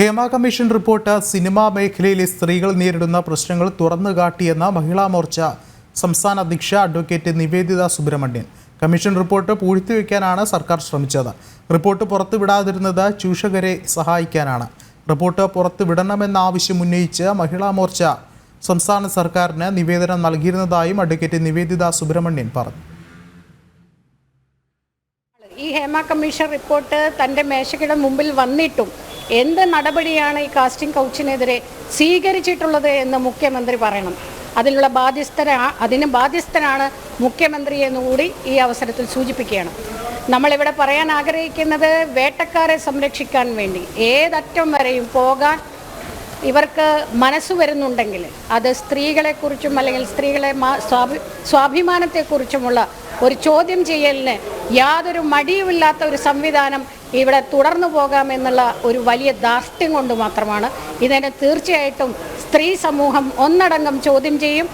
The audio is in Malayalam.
ഹേമ കമ്മീഷൻ റിപ്പോർട്ട് സിനിമാ മേഖലയിലെ സ്ത്രീകൾ നേരിടുന്ന പ്രശ്നങ്ങൾ തുറന്നുകാട്ടിയെന്ന മഹിളാ മോർച്ച സംസ്ഥാന അധ്യക്ഷ advocate Nivedita Subramanian. Commission report പൂഴ്ത്തിവെക്കാനാണ് സർക്കാർ ശ്രമിച്ചത്. റിപ്പോർട്ട് പുറത്തുവിടാതിരുന്നത് ചൂഷകരെ സഹായിക്കാനാണ്. റിപ്പോർട്ട് പുറത്തുവിടണമെന്ന ആവശ്യം ഉന്നയിച്ച് മഹിളാ മോർച്ച സംസ്ഥാന സർക്കാരിന് നിവേദനം നൽകിയിരുന്നതായും അഡ്വക്കേറ്റ് നിവേദിത സുബ്രഹ്മണ്യൻ പറഞ്ഞു. ഈ ഹേമ കമ്മീഷൻ റിപ്പോർട്ട് തൻ്റെ മേശയ്ക്ക് മുമ്പിൽ വന്നിട്ടും എന്ത് നടപടിയാണ് ഈ കാസ്റ്റിംഗ് കൗച്ചിനെതിരെ സ്വീകരിച്ചിട്ടുള്ളത് എന്ന് മുഖ്യമന്ത്രി പറയണം. അതിന് ബാധ്യസ്ഥനാണ് മുഖ്യമന്ത്രി എന്നുകൂടി ഈ അവസരത്തിൽ സൂചിപ്പിക്കുകയാണ്. നമ്മളിവിടെ പറയാൻ ആഗ്രഹിക്കുന്നത്, വേട്ടക്കാരെ സംരക്ഷിക്കാൻ വേണ്ടി ഏതറ്റം വരെയും പോകാൻ ഇവർക്ക് മനസ്സ് വരുന്നുണ്ടെങ്കിൽ അത് സ്ത്രീകളെക്കുറിച്ചും അല്ലെങ്കിൽ സ്ത്രീകളെ സ്വാഭിമാനത്തെക്കുറിച്ചുമുള്ള ഒരു ചോദ്യം ചെയ്യലിന് യാതൊരു മടിയുമില്ലാത്ത ഒരു സംവിധാനം ഇവിടെ തുടർന്നു പോകാമെന്നുള്ള ഒരു വലിയ ധാർഷ്ട്യം കൊണ്ട് മാത്രമാണ്. ഇതിനെ തീർച്ചയായിട്ടും സ്ത്രീ സമൂഹം ഒന്നടങ്കം ചോദ്യം ചെയ്യും.